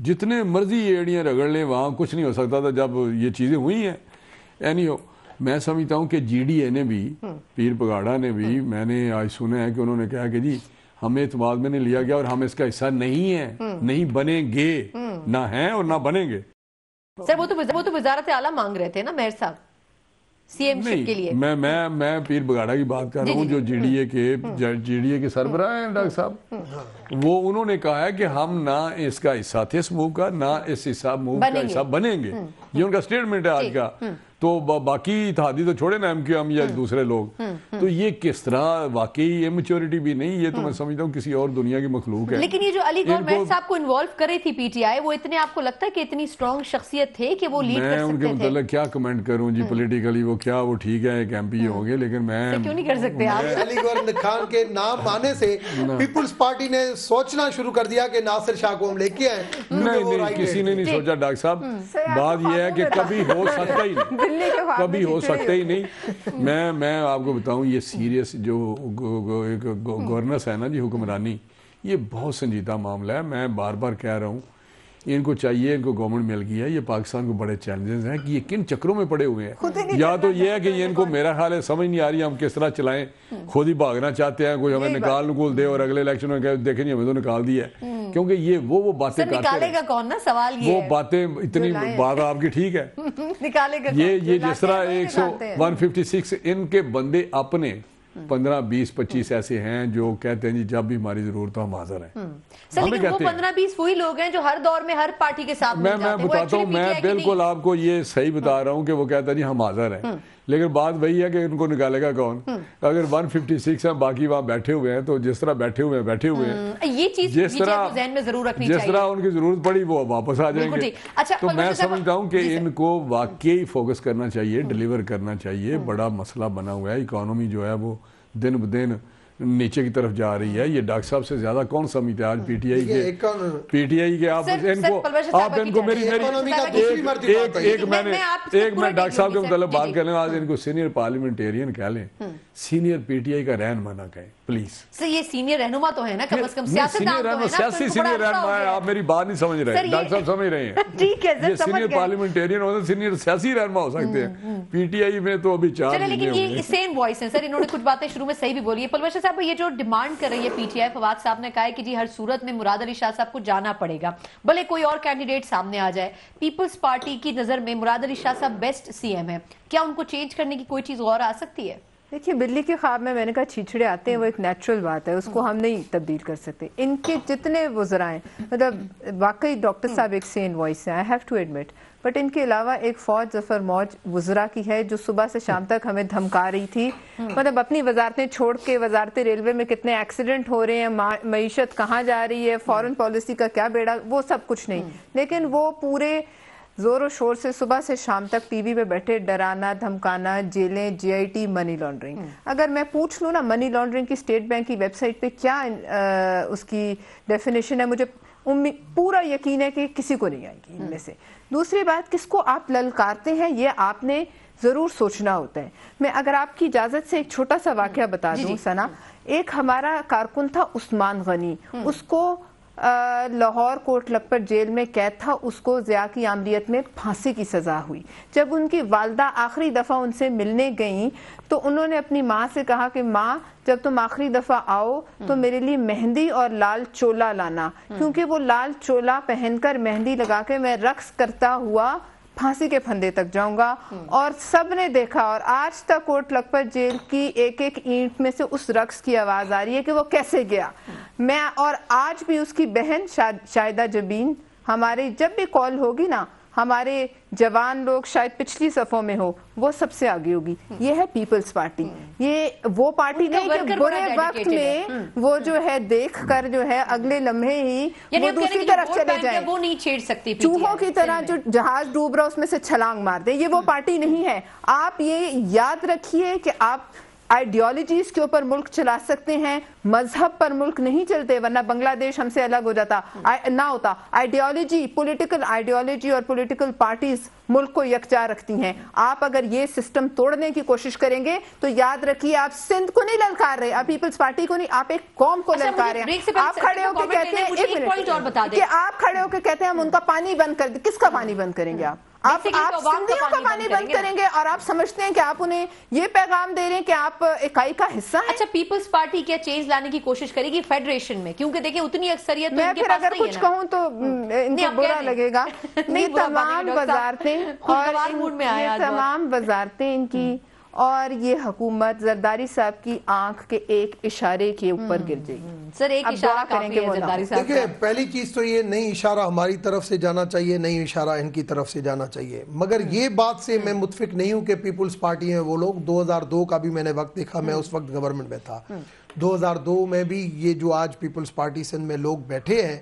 جتنے مرضی ایڑیاں رگڑ لیں وہاں کچھ نہیں ہو سکتا تھا جب یہ چیزیں ہوئی ہیں. اینی ہو, میں سمجھتا ہوں کہ جی ڈی اے نے بھی, پیر پگاڑا نے بھی, میں نے آج سنا ہے کہ انہوں نے کہا کہ جی ہمیں اعتماد میں نہیں لیا گیا اور ہم اس کا حصہ نہیں ہیں, نہیں بنیں گے, نہ ہیں اور نہ بنیں گے. سر وہ تو وزارت اعلیٰ مانگ رہے تھے نا مہر صاحب سی ایم شپ کے لیے. میں پیر بگاڑا کی بات کر رہا ہوں جو جی ڈی اے کے سربراہ ہیں ڈاکٹر صاحب, وہ انہوں نے کہا ہے کہ ہم نہ اس کا حصہ تھے اس موو کا, نہ اس موو کا حصہ بنیں گے. یہ ان کا سٹیٹمنٹ ہے آج کا. تو باقی اتحادی تو چھوڑے نا ایم کیو ایم یا دوسرے لوگ, تو یہ کس طرح واقعی امیچورٹی بھی نہیں, یہ تو میں سمجھتا ہوں کسی اور دنیا کی مخلوق ہے. لیکن یہ جو علی گور مہر صاحب کو انوالو کر رہی تھی پی ٹی آئی, وہ اتنے آپ کو لگتا ہے کہ اتنی اسٹرانگ شخصیت تھے کہ وہ لیڈ کر سکتے تھے؟ میں ان کے متعلق کیا کمنٹ کروں جی, پولیٹیکلی وہ کیا, وہ ٹھیک ہے ایک ایم پی ہوں گے, لیکن میں کیوں نہیں کر سکتے آپ؟ علی گور خان کے نام آنے سے پیپلز پارٹی نے سوچنا شروع کر دیا کہ ناصر شاہ کو ہم لے کے آئیں. نہیں, کسی نے نہیں سوچا ڈاکٹر صاحب. بات یہ ہے کہ کبھی ہو سکتا ہی نہیں, کبھی ہو سکتا ہی نہیں. میں آپ کو بتاؤں, یہ سیریس جو گورننس ہے نا جی, حکمرانی, یہ بہت سنجیدہ معاملہ ہے. میں بار بار کہہ رہا ہوں ان کو چاہیے, ان کو گورنمنٹ مل گئی ہے, یہ پاکستان کو بڑے چیلنجز ہیں کہ یہ کن چکروں میں پڑے ہوئے ہیں. یا تو یہ ہے کہ یہ ان کو میرا خیال ہے سمجھ نہیں آ رہی ہم کس طرح چلائیں, خود ہی بھاگنا چاہتے ہیں, کوئی ہمیں نکال دے اور اگلے الیکشن میں دیکھیں جی ہمیں تو نکال دیا ہے, کیونکہ یہ وہ باتیں کرتے ہیں. نکالے گا کون نا, سوال یہ ہے. وہ باتیں اتنی بات آپ کی ٹھیک ہے, نکالے گا یہ جس طرح 156 ان کے بندے اپنے 15 20 25 ایسے ہیں جو کہتے ہیں جی جب بھی ہماری ضرورت ہو ہم حاضر ہیں. سر لیکن وہ 15 20 وہی لوگ ہیں جو ہر دور میں ہر پارٹی کے ساتھ میں بتاتا ہوں, میں بالکل آپ کو یہ صحیح بتا رہا ہوں کہ وہ کہتا ہے جی ہم حاضر ہیں, لیکن بات وہی ہے کہ ان کو نکالے گا کون؟ اگر 156 ہیں باقی وہاں بیٹھے ہوئے ہیں, تو جس طرح بیٹھے ہوئے ہیں یہ چیز جس طرح ذہن میں ضرور رکھنی چاہیے, جس طرح ان کی ضرورت پڑی وہ واپس آ جائیں گے. تو میں سمجھتا ہوں کہ ان کو واقعی فوکس کرنا چاہیے, ڈیلیور کرنا چاہیے. بڑا مسئلہ بنا ہوا ہے, اکانومی جو ہے وہ دن بدن نیچے کی طرف جا رہی ہے. یہ ڈاکٹر صاحب سے زیادہ کون سمجھتے ہیں آج پی ٹی آئی کے آپ ان کو میری ایک میں ڈاکٹر صاحب کے متعلق بات کر لیں, آج ان کو سینئر پارلیمنٹیرین کہہ لیں, سینئر پی ٹی آئی کا رہنما نہ کہیں, پلیز. سر یہ سینئر رہنما تو ہے نا کم از کم, سیاستدان تو ہے نا, سیاسی سینئر رہنما ہے. آپ میری بات نہیں سمجھ رہے, ڈاکٹر صاحب سمجھ رہے ہیں. ٹھیک ہے یہ سینئر پارلیمنٹیرین ہوتے ہیں, سینئر سیاسی رہنما ہو سکتے ہیں. پی ٹی آئی میں تو ابھی 4 لیکن یہ سیم وائس ہے سر, انہوں نے کچھ باتیں شروع میں صحیح بھی بولی ہے. پلوش صاحب یہ جو ڈیمانڈ کر رہی ہے پی ٹی آئی, فواد صاحب نے کہا ہے کہ جی ہر صورت میں مراد علی شاہ صاحب کو جانا پڑے گا, بھلے کوئی اور کینڈیڈیٹ سامنے آ جائے. پیپلز پارٹی کی نظر میں مراد علی شاہ صاحب بیسٹ سی ایم ہے, کیا ان کو چینج کرنے کی کوئی چیز غور آ سکتی ہے؟ دیکھیے بلی کے خواب میں نے کہا چھیچڑے آتے ہیں, وہ ایک نیچرل بات ہے, اس کو ہم نہیں تبدیل کر سکتے. ان کے جتنے وزراء ہیں, مطلب واقعی ڈاکٹر صاحب ایک سین وائس ہے, I have to admit, but ان کے علاوہ ایک فوج ظفر موج وزراء کی ہے جو صبح سے شام تک ہمیں دھمکا رہی تھی. مطلب اپنی وزارتیں چھوڑ کے وزارت ریلوے میں کتنے ایکسیڈنٹ ہو رہے ہیں, معیشت کہاں جا رہی ہے, فارن پالیسی کا کیا بیڑا, وہ سب کچھ نہیں, لیکن وہ پورے زور و شور سے صبح سے شام تک ٹی وی پہ بیٹھے ڈرانا دھمکانا, جیلیں, جی آئی ٹی, منی لانڈرنگ. اگر میں پوچھ لوں نا منی لانڈرنگ کی اسٹیٹ بینک کی ویب سائٹ پہ کیا اس کی ڈیفینیشن ہے, مجھے پورا یقین ہے کہ کسی کو نہیں آئے گی ان میں سے. دوسری بات, کس کو آپ للکارتے ہیں یہ آپ نے ضرور سوچنا ہوتا ہے. میں اگر آپ کی اجازت سے ایک چھوٹا سا واقعہ بتا دوں سنا, ایک ہمارا کارکن تھا عثمان غنی, اس کو لاہور کوٹ لکھپت جیل میں قید تھا, اس کو ضیاء کی عامریت میں پھانسی کی سزا ہوئی. جب ان کی والدہ آخری دفعہ ان سے ملنے گئیں تو انہوں نے اپنی ماں سے کہا کہ ماں جب تم آخری دفعہ آؤ تو میرے لیے مہندی اور لال چولا لانا, کیونکہ وہ لال چولا پہن کر مہندی لگا کے میں رقص کرتا ہوا پھانسی کے پھندے تک جاؤں گا. اور سب نے دیکھا, اور آج تک کوٹ لکھپت جیل کی ایک ایک اینٹ میں سے اس رقص کی آواز آ رہی ہے کہ وہ کیسے گیا. میں اور آج بھی اس کی بہن شاہدہ جبین, ہماری جب بھی کال ہوگی نا, ہمارے جوان لوگ شاید پچھلی صفوں میں ہو, وہ سب سے آگے ہوگی. یہ ہے پیپلز پارٹی, یہ وہ پارٹی نہیں کہ برے وقت میں وہ جو ہے دیکھ کر جو ہے اگلے لمحے ہی وہ دوسری طرف چلے جائیں, وہ نہیں چھیڑ سکتی, چوہوں کی طرح جو جہاز ڈوب رہا اس میں سے چھلانگ مار دے. یہ وہ پارٹی نہیں ہے. آپ یہ یاد رکھیے کہ آپ آئیڈیالوجیز کے اوپر ملک چلا سکتے ہیں, مذہب پر ملک نہیں چلتے, ورنہ بنگلہ دیش ہم سے الگ ہو جاتا نہ ہوتا. آئیڈیالوجی, پولیٹیکل آئیڈیالوجی اور پولیٹیکل پارٹیز ملک کو یکجا رکھتی ہیں. آپ اگر یہ سسٹم توڑنے کی کوشش کریں گے تو یاد رکھیے آپ سندھ کو نہیں للکار رہے, آپ پیپلز پارٹی کو نہیں, آپ ایک قوم کو للکار رہے ہیں. آپ کھڑے ہو کے کہتے ہیں کہ آپ کھڑے ہو کے کہتے ہیں ہم ان کا پانی بند کر دیں. کس کا پانی بند کریں گے آپ سندھیوں کا پانی بند کریں گے, اور آپ سمجھتے ہیں کہ آپ انہیں یہ پیغام دے رہے ہیں کہ آپ اکائی کا حصہ ہیں. اچھا پیپلز پارٹی کیا چینج لانے کی کوشش کرے گی فیڈریشن میں, کیونکہ دیکھیں اتنی اکثریت میں پھر اگر کچھ کہوں تو ان کو برا لگے گا. یہ تمام وزارتیں اور تمام وزارتیں ان کی اور یہ حکومت زرداری صاحب کی آنکھ کے ایک اشارے کے اوپر گر جائے گی. سر ایک اشارہ کافی ہے زرداری صاحب. دیکھیں پہلی چیز تو یہ نہیں اشارہ ہماری طرف سے جانا چاہیے, نہیں اشارہ ان کی طرف سے جانا چاہیے. مگر یہ بات سے میں متفق نہیں ہوں کہ پیپلز پارٹی ہیں وہ لوگ. 2002 کا بھی میں نے وقت دیکھا, میں اس وقت گورنمنٹ میں تھا. 2002 میں بھی یہ جو آج پیپلز پارٹی سندھ میں لوگ بیٹھے ہیں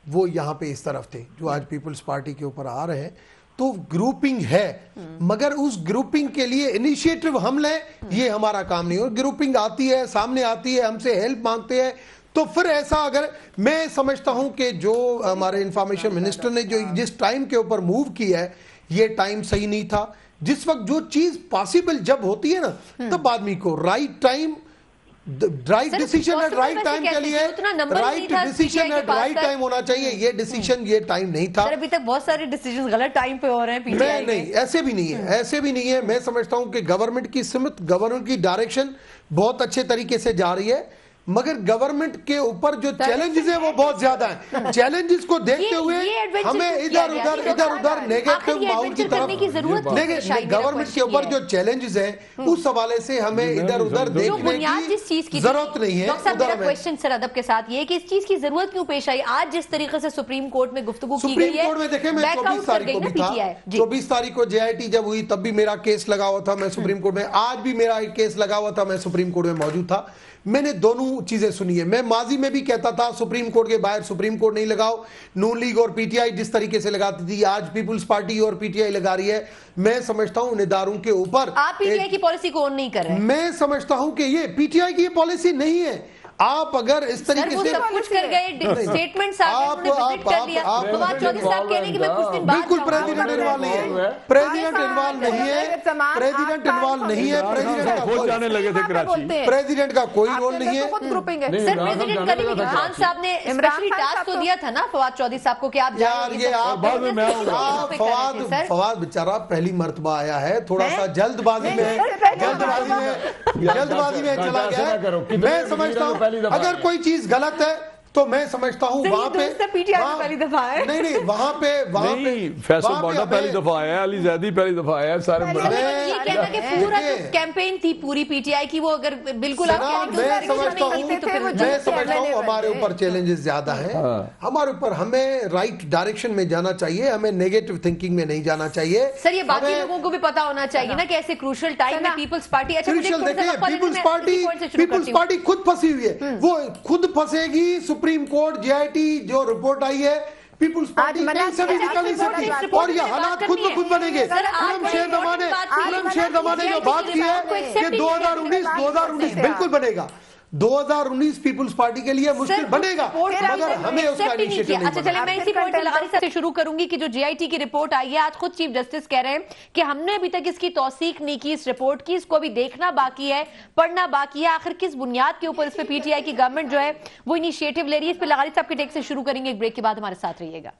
وہ یہاں پہ اس طرف تھے جو آج پیپلز پارٹی کے اوپر آ رہے ہیں. تو گروپنگ ہے, مگر اس گروپنگ کے لیے انیشیٹو ہم لیں یہ ہمارا کام نہیں. اور گروپنگ آتی ہے, سامنے آتی ہے, ہم سے ہیلپ مانگتے ہیں, تو پھر ایسا اگر میں سمجھتا ہوں کہ جو ہمارے انفارمیشن منسٹر نے جو جس ٹائم کے اوپر موو کیا ہے یہ ٹائم صحیح نہیں تھا. جس وقت جو چیز پاسبل جب ہوتی ہے نا تب آدمی کو right time right decision at right time کے لیے right decision at right time ہونا چاہیے. یہ ڈیسیشن یہ ٹائم نہیں تھا. ابھی تک بہت سارے ڈیسیجن غلط ٹائم پہ ہو رہے ہیں. میں نہیں, ایسے بھی نہیں ہے, ایسے بھی نہیں ہے. میں سمجھتا ہوں کہ گورنمنٹ کی سمت, گورنمنٹ کی ڈائریکشن بہت اچھے طریقے سے جا رہی ہے, مگر گورنمنٹ کے اوپر جو چیلنجز ہیں وہ بہت زیادہ ہیں. چیلنجز کو دیکھتے ہوئے ہمیں ادھر ادھر نیگیٹو ماحول کی طرف, گورنمنٹ کے اوپر جو چیلنجز ہیں اس حوالے سے ہمیں ادھر ادھر دیکھنے کی ضرورت نہیں ہے. میرا کویشچن سر ادب کے ساتھ یہ کہ اس چیز کی ضرورت کیوں پیش آئی آج جس طریقے سے سپریم کورٹ میں گفتگو کی گئی ہے. سپریم کورٹ میں دیکھیں میں 24 تاریخ کو بھی تھا, 24 تاریخ کو جے آئی ٹی جب ہوئی تب بھی میرا کیس لگا ہوا تھا, میں سپریم کورٹ میں, آج بھی میرا ایک کیس لگا ہوا تھا, میں سپریم کورٹ میں موجود تھا. میں نے دونوں چیزیں سنی ہے. میں ماضی میں بھی کہتا تھا سپریم کورٹ کے باہر سپریم کورٹ نہیں لگاؤ, نون لیگ اور پی ٹی آئی جس طریقے سے لگاتی تھی آج پیپلز پارٹی اور پی ٹی آئی لگا رہی ہے. میں سمجھتا ہوں ان اداروں کے اوپر آپ پی ٹی آئی کی پالیسی کو اون نہیں کر رہے. میں سمجھتا ہوں کہ یہ پی ٹی آئی کی یہ پالیسی نہیں ہے. آپ اگر اس طریقے سے کچھ کر گئے سٹیٹمنٹ فواد چودھری صاحب کہہ رہے ہیں کہ میں کچھ دن بعد بالکل پریزیڈنٹ انوالو نہیں ہے، پریزیڈنٹ انوالو نہیں ہے، پریزیڈنٹ انوالو نہیں ہے، پریزیڈنٹ کا کوئی رول نہیں ہے۔ سر پریزیڈنٹ کریم خان صاحب نے اسپیشلی ٹاسک تو دیا تھا نا فواد چودھری صاحب کو کہ آپ فواد بیچارہ پہلی مرتبہ آیا ہے، تھوڑا سا جلد بازی میں چلا گیا ہے۔ میں سمجھتا ہوں اگر کوئی چیز غلط ہے تو میں سمجھتا ہوں وہاں پہ نہیں وہاں پہ فیصل بانڈا پہلی دفعہ آیا، علی زیدی پہلی دفعہ آیا، سارے یہ کہنا کہ پورا جو کیمپین تھی پوری پی ٹی آئی کی وہ اگر بالکل میں سمجھتا ہوں ہمارے اوپر چیلنجز زیادہ ہیں، ہمارے اوپر ہمیں رائٹ ڈائریکشن میں جانا چاہیے، ہمیں نیگیٹو تھنکنگ میں نہیں جانا چاہیے۔ سر یہ باقی لوگوں کو بھی پتا ہونا چاہیے نا کہ ایسے کروشل ٹائم میں پیپلز پارٹی پیپلز پارٹی خود پھنسی ہوئی ہے، وہ خود پھنسے گی۔ Supreme court J I T جو رپورٹ آئی ہے پیپلز پارٹی کہیں سے بھی نکل نہیں سکتی، اور یہ حالات خود بخود بنے گے۔ خرم شیر زمانے جو بات کی ہے کہ 2019 بالکل بنے گا، 2019 پیپلز پارٹی کے لیے مشکل بنے گا، مگر ہمیں اس کا انیشیٹو نہیں اچھا چلیں میں اسی پوائنٹ لغاری صاحب سے شروع کروں گی کہ جو جے آئی ٹی کی رپورٹ آئی ہے، آج خود چیف جسٹس کہہ رہے ہیں کہ ہم نے ابھی تک اس کی توثیق نہیں کی، اس رپورٹ کی، اس کو ابھی دیکھنا باقی ہے، پڑھنا باقی ہے، آخر کس بنیاد کے اوپر اس پہ پی ٹی آئی کی گورنمنٹ جو ہے وہ انیشیٹو لے رہی ہے۔ اس پہ لغاری صاحب کے ٹیک سے شروع کریں گے، ایک بریک کے بعد ہمارے ساتھ رہیے گا۔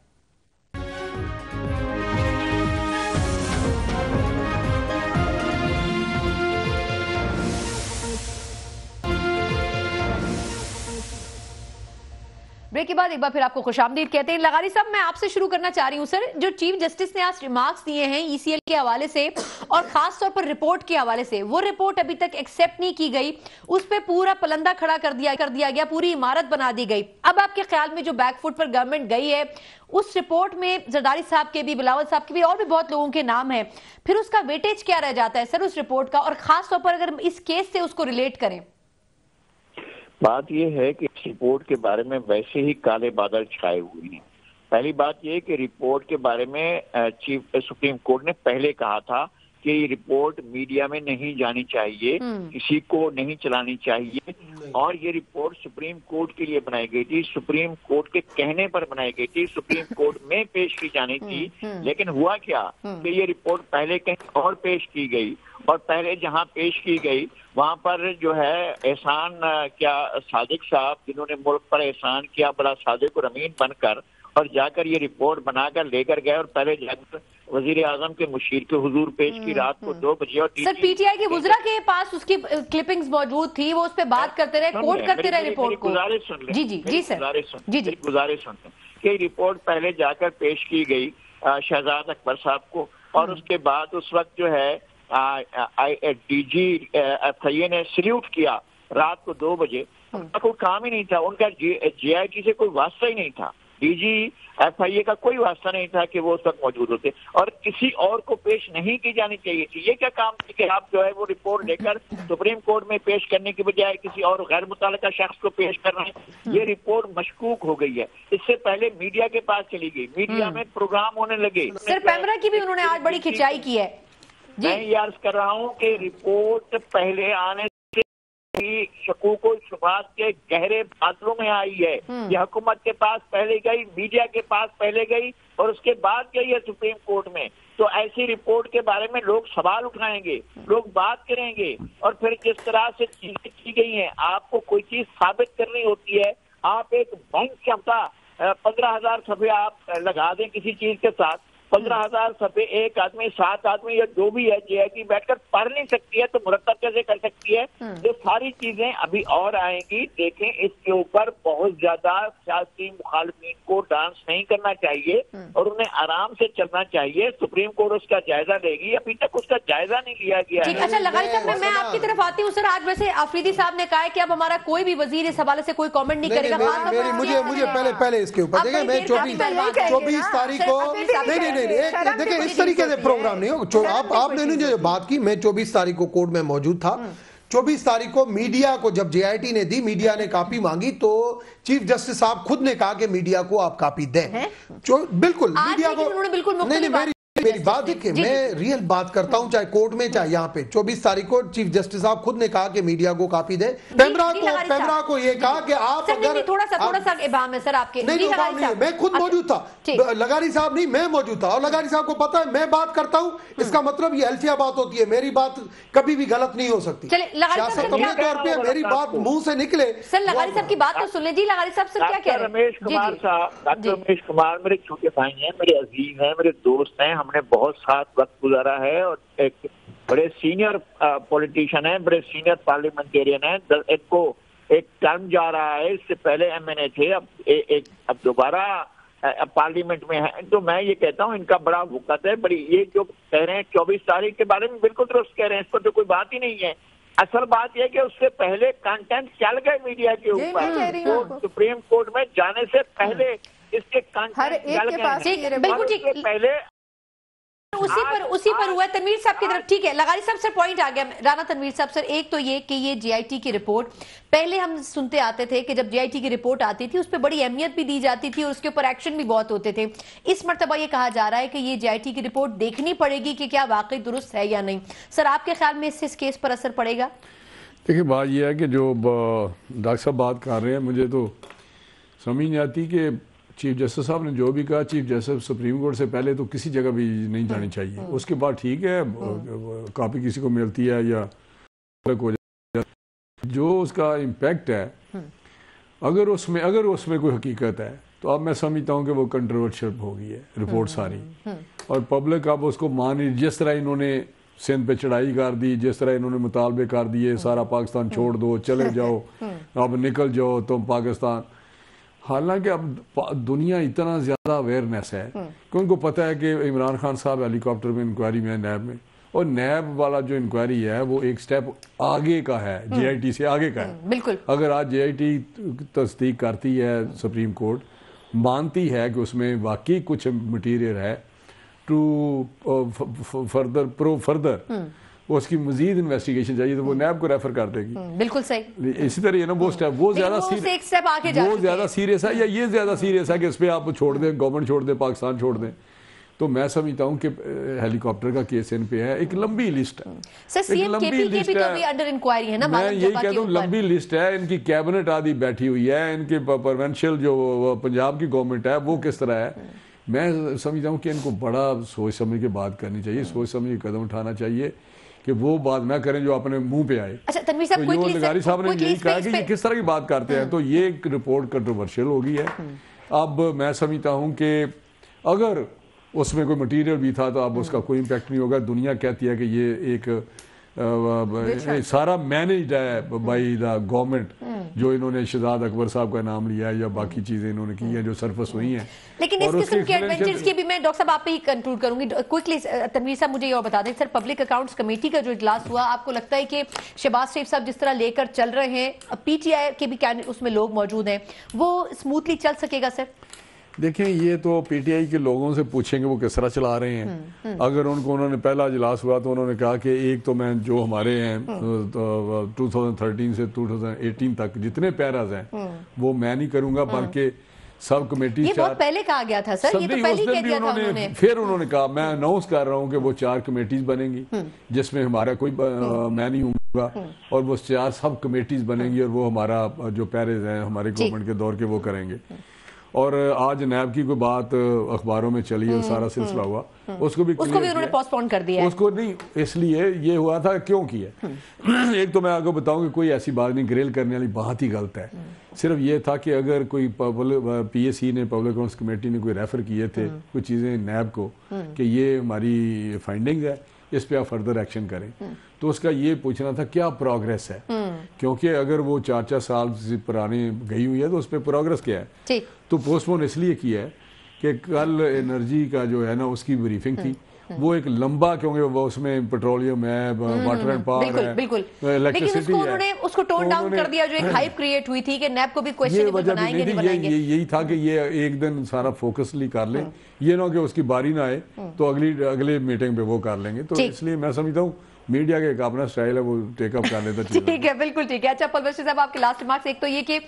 بریک کے بعد ایک بار پھر آپ کو خوش آمدید کہتے ہیں۔ لغاری صاحب میں آپ سے شروع کرنا چاہ رہی ہوں سر، جو چیف جسٹس نے آج ریمارکس دیے ہیں ای سی ایل کے حوالے سے اور خاص طور پر رپورٹ کے حوالے سے، وہ رپورٹ ابھی تک ایکسیپٹ نہیں کی گئی، اس پہ پورا پلندہ کھڑا کر دیا گیا، پوری عمارت بنا دی گئی۔ اب آپ کے خیال میں جو بیک فٹ پر گورنمنٹ گئی ہے، اس رپورٹ میں زرداری صاحب کے بھی، بلاول صاحب کے بھی، اور بھی بہت لوگوں کے نام ہیں، پھر اس کا ویٹیج کیا رہ جاتا ہے سر اس رپورٹ کا، اور خاص طور پر اگر اس کیس سے اس کو ریلیٹ کریں؟ بات یہ ہے کہ اس رپورٹ کے بارے میں ویسے ہی کالے بادل چھائے ہوئے ہیں۔ پہلی بات یہ کہ رپورٹ کے بارے میں سپریم کورٹ نے پہلے کہا تھا کہ یہ رپورٹ میڈیا میں نہیں جانی چاہیے، کسی کو نہیں چلانی چاہیے، اور یہ رپورٹ سپریم کورٹ کے لیے بنائی گئی تھی، سپریم کورٹ کے کہنے پر بنائی گئی تھی، سپریم کورٹ میں پیش کی جانی تھی۔ لیکن ہوا کیا کہ یہ رپورٹ پہلے کہیں اور پیش کی گئی، اور پہلے جہاں پیش کی گئی وہاں پر جو ہے احسان کیا صادق صاحب، جنہوں نے ملک پر احسان کیا بڑا صادق اور امین بن کر، اور جا کر یہ رپورٹ بنا کر لے کر گئے، اور پہلے جا کر وزیر اعظم کے مشیر کے حضور پیش کی رات کو 2 بجے۔ اور سر پی ٹی آئی کے وزراء کے پاس اس کی کلپنگز موجود تھی، وہ اس پہ بات کرتے رہے، کوٹ کرتے رہے رپورٹ کو۔ جی سر گزارش سن لیں کہ رپورٹ پہلے جا کر پیش کی گئی شہزاد اکبر صاحب کو، اور اس کے بعد اس وقت جو ہے ڈی جی ایف آئی اے نے سلیوٹ کیا رات کو 2 بجے۔ ان کا کوئی کام ہی نہیں تھا، ان کا جے آئی ٹی سے کوئی واسطہ ہی نہیں تھا، ڈی جی ایف آئی اے کا کوئی واسطہ نہیں تھا کہ وہ اس وقت موجود ہوتے، اور کسی اور کو پیش نہیں کی جانی چاہیے تھی۔ یہ کیا کام تھی کہ آپ جو ہے وہ رپورٹ لے کر سپریم کورٹ میں پیش کرنے کی بجائے کسی اور غیر متعلقہ شخص کو پیش کر رہے ہیں؟ یہ رپورٹ مشکوک ہو گئی ہے۔ اس سے پہلے میڈیا کے پاس چلی گئی، میڈیا میں پروگرام ہونے لگے۔ سر پیمرا کی بھی انہوں نے آج بڑی کھچائی کی ہے۔ میں یہ عرض کر رہا ہوں کہ رپورٹ پہلے آنے سے شکوک و شبہات کے گہرے بادلوں میں آئی ہے۔ یہ حکومت کے پاس پہلے گئی، میڈیا کے پاس پہلے گئی، اور اس کے بعد گئی ہے سپریم کورٹ میں۔ تو ایسی رپورٹ کے بارے میں لوگ سوال اٹھائیں گے، لوگ بات کریں گے، اور پھر جس طرح سے چیزیں کی گئی ہیں، آپ کو کوئی چیز ثابت کرنی ہوتی ہے، آپ ایک بینک چھپتا 15,000 صفحے آپ لگا دیں کسی چیز کے ساتھ، 15,000 صفحے ایک آدمی 7 آدمی یا جو بھی ہے جے آئی ٹی بیٹھ کر پڑھ نہیں سکتی ہے تو مرتب کیسے کر سکتی ہے؟ یہ ساری چیزیں ابھی اور آئیں گی۔ دیکھیں اس کے اوپر بہت زیادہ سیاسی مخالفین کو ڈانس نہیں کرنا چاہیے، اور انہیں آرام سے چلنا چاہیے۔ سپریم کورٹ اس کا جائزہ لے گی، ابھی تک اس کا جائزہ نہیں لیا گیا ہے۔ اچھا لغاری صاحب میں آپ کی طرف آتی ہوں۔ سر آج ویسے آفریدی صاحب نے کہا ہے کہ اب ہمارا کوئی بھی وزیر اس حوالے سے کوئی کامنٹ نہیں کرے گا۔ مجھے پہلے اس کے اوپر دیکھیں، میں 24 تاریخ کو دیکھیں اس طریقے سے پروگرام نہیں ہو۔ آپ نے جو بات کی، میں 24 تاریخ کو کورٹ میں موجود تھا۔ 24 تاریخ کو میڈیا کو جب جے آئی ٹی نے دی، میڈیا نے کاپی مانگی، تو چیف جسٹس صاحب خود نے کہا کہ میڈیا کو آپ کاپی دیں۔ بالکل میڈیا کو میری بات دیکھیں، میں ریئل بات کرتا ہوں، چاہے کورٹ میں چاہے یہاں پہ 24 تاریخ کو چیف جسٹس صاحب خود نے کہا کہ میڈیا کو کاپی دے، پیمرا کو یہ کہا کہ آپ اگر تھوڑا سا ابہام ہے سر آپ کے. نہیں، میں خود موجود تھا، لغاری صاحب نہیں، میں موجود تھا، اور لغاری صاحب کو پتا ہے میں بات کرتا ہوں، اس کا مطلب یہ الفیہ بات ہوتی ہے، میری بات کبھی بھی غلط نہیں ہو سکتی. سیاست اپنے طور پہ میری بات منہ سے نکلے. سر لغاری صاحب کی بات تو سن لیں. جی لغاری صاحب سر کیا کہہ رہے ہیں؟ رمیش کمار صاحب، ڈاکٹر رمیش کمار میرے چھوٹے بھائی ہیں، میرے عزیز ہیں، میرے دوست ہیں، ہم نے بہت ساتھ وقت گزارا ہے، اور ایک بڑے سینئر پولیٹیشین ہیں، بڑے سینئر پارلیمنٹیرین ہیں. ان کو ایک ٹائم جا رہا ہے، اس سے پہلے MNA تھے، اب دوبارہ پارلیمنٹ میں ہیں. تو میں یہ کہتا ہوں ان کا بڑا وقت ہے. بڑی یہ جو کہہ رہے ہیں 24 تاریخ کے بارے میں بالکل درست کہہ رہے ہیں، اس پر تو کوئی بات ہی نہیں ہے. اصل بات یہ کہ اس سے پہلے کنٹینٹ چل گئے میڈیا کے اوپر، سپریم کورٹ میں جانے سے پہلے اس کے کنٹینٹ چل گئے، بالکل پہلے اسی پر ہوا ہے. تنویر صاحب کی طرف ٹھیک ہے. لغاری صاحب سر پوائنٹ آ گیا. رانا تنویر صاحب سر، ایک تو یہ کہ یہ GIT کی رپورٹ پہلے ہم سنتے آتے تھے کہ جب GIT کی رپورٹ آتی تھی اس پہ بڑی اہمیت بھی دی جاتی تھی اور اس کے اوپر ایکشن بھی بہت ہوتے تھے. اس مرتبہ یہ کہا جا رہا ہے کہ یہ GIT کی رپورٹ دیکھنی پڑے گی کہ کیا واقعی درست ہے یا نہیں. سر آپ کے خیال میں اس کیس پر اثر پڑے گا؟ دیکھیں بات یہ ہے کہ جو ڈاکٹر صاحب بات کر رہے ہیں، مجھے تو سمجھ نہیں آتی کہ چیف جسٹس صاحب نے جو بھی کہا، چیف جسٹس سپریم کورٹ سے پہلے تو کسی جگہ بھی نہیں جانی چاہیے. اس کے بعد ٹھیک ہے کاپی کسی کو ملتی ہے یا جو اس کا امپیکٹ ہے، اگر اس میں کوئی حقیقت ہے تو اب میں سمجھتا ہوں کہ وہ کنٹروورشل ہو گئی ہے رپورٹ ساری، اور پبلک اب اس کو مانی. جس طرح انہوں نے سندھ پہ چڑھائی کر دی، جس طرح انہوں نے مطالبے کر دیے سارا پاکستان چھوڑ دو، چلے جاؤ، اب نکل جاؤ تم پاکستان. حالانکہ اب دنیا اتنا زیادہ اویئرنیس ہے کہ ان کو پتہ ہے کہ عمران خان صاحب ہیلی کاپٹر میں انکوائری میں نیب میں، اور نیب والا جو انکوائری ہے وہ ایک سٹیپ آگے کا ہے، GIT سے آگے کا ہے. بالکل اگر آج GIT تصدیق کرتی ہے، سپریم کورٹ مانتی ہے کہ اس میں واقعی کچھ مٹیریل ہے ٹو فردر اس کی مزید انویسٹیگیشن چاہیے تو وہ نیب کو ریفر کر دے گی. بالکل صحیح. اسی طرح نا وہ سٹیپ وہ زیادہ سیریس ہے یا یہ زیادہ سیریس ہے کہ اس پہ آپ چھوڑ دیں، گورنمنٹ چھوڑ دیں، پاکستان چھوڑ دیں. تو میں سمجھتا ہوں کہ ہیلی کاپٹر کا کیس ان پہ ہے، ایک لمبی لسٹ ہے. میں یہی کہتا ہوں لمبی لسٹ ہے. ان کی کیبنٹ آدھی بیٹھی ہوئی ہے، ان کی پروونشل جو پنجاب کی گورنمنٹ ہے وہ کس طرح ہے. میں سمجھتا ہوں کہ ان کو بڑا سوچ سمجھ کے بات کرنی چاہیے، سوچ سمجھ کے قدم اٹھانا چاہیے کہ وہ بات نہ کریں جو اپنے منہ پہ آئے. لغاری صاحب نے یہی کہا کہ یہ کس طرح کی بات کرتے ہیں، تو یہ ایک رپورٹ کنٹروورشل ہو گئی ہے. اب میں سمجھتا ہوں کہ اگر اس میں کوئی مٹیریل بھی تھا تو اب اس کا کوئی امپیکٹ نہیں ہوگا. دنیا کہتی ہے کہ یہ ایک سارا مینیجڈ ہے بائی دا گورنمنٹ، جو انہوں نے شہزاد اکبر صاحب کا نام لیا ہے یا باقی چیزیں انہوں نے کی ہیں جو سرفس ہوئی ہیں. لیکن اس قسم کے ایڈونچرز کی بھی میں ڈاکٹر صاحب آپ پہ ہی کنکلوڈ کروں گی. کوئکلی تنویر صاحب مجھے یہ اور بتا دیں سر، پبلک اکاؤنٹس کمیٹی کا جو اجلاس ہوا، آپ کو لگتا ہے کہ شہباز شریف صاحب جس طرح لے کر چل رہے ہیں، PTI کے بھی اس میں لوگ موجود ہیں، وہ اسموتھلی چل سکے گا سر؟ دیکھیں یہ تو PTI کے لوگوں سے پوچھیں گے وہ کس طرح چلا رہے ہیں. اگر انہوں نے پہلا اجلاس ہوا تو انہوں نے کہا کہ ایک تو میں جو ہمارے ہیں 2013 سے 2018 تک جتنے پیراز ہیں وہ میں نہیں کروں گا، بلکہ سب کمیٹی. یہ بہت پہلے کہا گیا تھا سر، یہ تو پہلے کہہ دیا تھا انہوں نے. پھر انہوں نے کہا میں اناؤنس کر رہا ہوں کہ وہ 4 کمیٹیز بنیں گی جس میں ہمارا کوئی میں نہیں ہوں گا، اور وہ 4 سب کمیٹیز بنیں گی اور وہ ہمارا جو پیرز ہیں ہمارے گورنمنٹ کے دور کے وہ کریں گے. اور آج نیب کی کوئی بات اخباروں میں چلی اور سارا سلسلہ ہوا، اس کو بھی انہوں نے پوسٹ پون کر دیا. اس کو نہیں، اس لیے یہ ہوا تھا کیوں کیا. ایک تو میں آپ کو بتاؤں کہ کوئی ایسی بات نہیں، گریل کرنے والی بات ہی غلط ہے. صرف یہ تھا کہ اگر کوئی PAC نے، پبلک اکاؤنٹس کمیٹی نے کوئی ریفر کیے تھے کچھ چیزیں نیب کو کہ یہ ہماری فائنڈنگ ہے، اس پہ آپ فردر ایکشن کریں، تو اس کا یہ پوچھنا تھا کیا پروگریس ہے. کیونکہ اگر وہ 4 سال سے پرانی گئی ہوئی ہے تو اس پہ پروگریس کیا ہے. تو پوسٹ پون اس لیے کیا ہے کہ کل انرجی کا جو ہے نا اس کی بریفنگ تھی، وہ ایک لمبا، کیونکہ وہ اس میں پیٹرولیم ہے، واٹر اینڈ پاور ہے، الیکٹریسٹی ہے، لیکن اس کو ٹون ڈاؤن کر دیا جو ایک ہائپ کریٹ ہوئی تھی کہ نیب کو بھی کویسچنیبل بنائیں گے نہیں بنائیں گے. یہی تھا کہ یہ ایک دن سارا فوکسلی کر لیں، یہ نہ کہ اس کی باری نہ آئے تو اگلی میٹنگ پہ وہ کر لیں گے. تو اس لیے میں سمجھتا ہوں میڈیا کا ایک اپنا سٹائل ہے، وہ ٹیک اپ کر لیتا ہے. ٹھیک ہے، بالکل ٹھیک ہے. اچھا پرور شیر صاحب، آپ کے لاسٹ ریمارکس ایک تو یہ کہ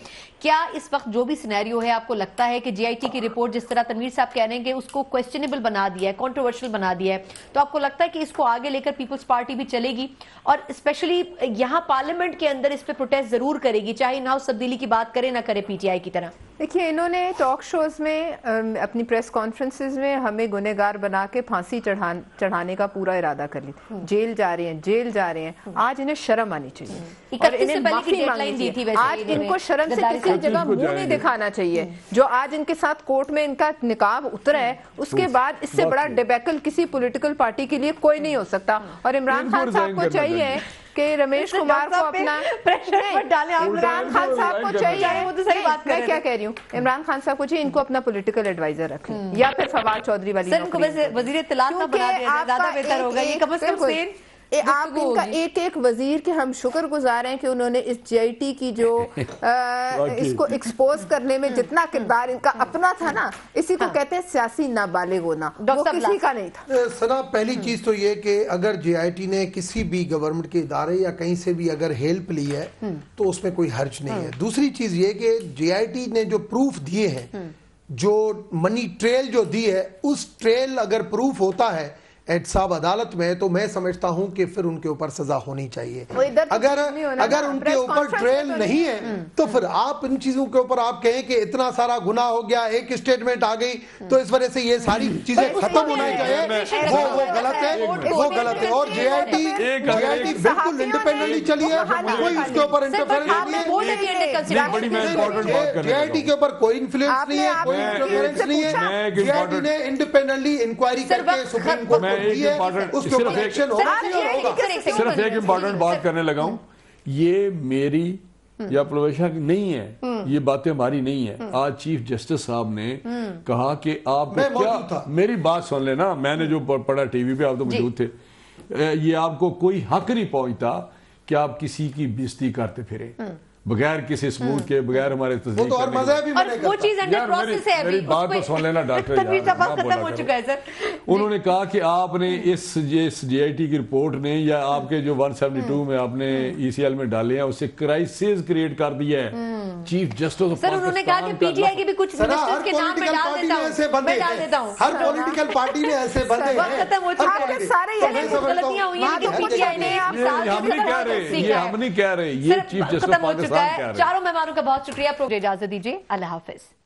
کیا اس وقت جو بھی سینیریو ہے آپ کو لگتا ہے کہ جے آئی ٹی کی رپورٹ جس طرح تنویر صاحب کہہ رہے ہیں کہ اس کو کویسچنیبل بنا دیا ہے، کنٹروورشل بنا دیا ہے، تو آپ کو لگتا ہے کہ اس کو آگے لے کر پیپلز پارٹی بھی چلے گی اور اسپیشلی یہاں پارلیمنٹ کے اندر اس پہ پروٹیسٹ ضرور کرے گی، چاہے نہ اس تبدیلی کی بات کرے نہ کرے پی ٹی آئی کی طرح؟ دیکھیے، انہوں نے ٹاک شوز میں اپنی پریس کانفرنسز میں ہمیں گنہگار بنا کے پھانسی چڑھانے کا پورا ارادہ کر لی. جیل جا رہے ہیں. آج انہیں شرم آنی چاہیے اور انہیں معافی مانگنی چاہیے. آج ان کو شرم سے کسی جگہ منہ نہیں دکھانا چاہیے. جو آج ان کے ساتھ کورٹ میں ان کا نقاب اترا ہے، اس کے بعد اس سے بڑا ڈیبیکل کسی پولیٹیکل پارٹی کے لیے کوئی نہیں ہو سکتا. اور عمران خان صاحب کو چاہیے کہ رمیش کمار کو اپنا عمران خان صاحب کو چاہیے، میں کیا کہہ رہی ہوں، عمران خان صاحب کو چاہیے ان کو اپنا پولیٹیکل ایڈوائزر رکھیں یا پھر فواد چودھری والی وزیر اطلاعات نہ بنا دیا زیادہ بہتر ہوگا. یہ کم از کم آپ ان کا ایک وزیر کے ہم شکر گزار ہیں کہ انہوں نے اس جے آئی ٹی کی جو اس کو ایکسپوز کرنے میں جتنا کردار ان کا اپنا تھا نا، اسی کو کہتے ہیں سیاسی نابالغ ہونا، وہ کسی کا نہیں تھا. سنا پہلی چیز تو یہ کہ اگر جے آئی ٹی نے کسی بھی گورنمنٹ کے ادارے یا کہیں سے بھی اگر ہیلپ لی ہے تو اس میں کوئی حرج نہیں ہے. دوسری چیز یہ کہ جے آئی ٹی نے جو پروف دیے ہیں، جو منی ٹریل جو دی ہے، اس ٹریل اگر پروف ہوتا ہے احتساب عدالت میں، تو میں سمجھتا ہوں کہ پھر ان کے اوپر سزا ہونی چاہیے. اگر ان کے اوپر ٹریل نہیں ہے تو پھر آپ ان چیزوں کے اوپر آپ کہیں کہ اتنا سارا گناہ ہو گیا، ایک اسٹیٹمنٹ آ گئی تو اس وجہ سے یہ ساری چیزیں ختم ہونا چاہیے، وہ غلط ہے، وہ غلط ہے. اور جے آئی ٹی بالکل انڈیپینڈنٹلی چلی ہے، کوئی اس کے اوپر انٹرفیئرنس نہیں ہے. جے آئی ٹی کے اوپر کوئی انفلوئنس نہیں ہے، کوئی انٹرفیئرنس نہیں ہے. جے آئی ٹی نے انڈیپینڈنٹلی انکوائری کر کے سپریم کورٹ صرف ایک امپورٹنٹ بات کرنے لگا ہوں. یہ میری یا پرویشا نہیں ہے، یہ باتیں ہماری نہیں ہے. آج چیف جسٹس صاحب نے کہا کہ آپ کو کیا، میری بات سن لینا، میں نے جو پڑھا ٹی وی پہ، آپ تو موجود تھے، یہ آپ کو کوئی حق نہیں پہنچتا کہ آپ کسی کی بےزتی کرتے پھرے بغیر کسی ثبوت کے، بغیر ہمارے تصدیق کرنے کے. وہ چیز انڈر پروسیس ہے. میری بات تو سن لینا ڈاکٹر، ختم ہو چکا ہے سر. انہوں نے کہا کہ آپ نے اس جے آئی ٹی کی رپورٹ نے یا آپ کے جو 172 میں آپ نے ای سی ایل میں ڈالے ہیں، اس سے کرائسس کریٹ کر دیا ہے. چیف جسٹس سر انہوں نے کہا کہ پی ٹی آئی کے بھی کچھ منسٹرز کے نام میں ڈال دیتا ہوں. ہر پولیٹیکل پارٹی میں ایسے بندے ہیں. ختم ہو چکا ہے. سارے غلطیاں ہوئی ہیں لیکن پی ٹی آئی نے ہم نہیں کہہ رہے، یہ چیف جسٹس پاکستان کہہ رہے ہیں. چاروں مہمانوں کا بہت شکریہ. اجازت دیجیے، اللہ حافظ.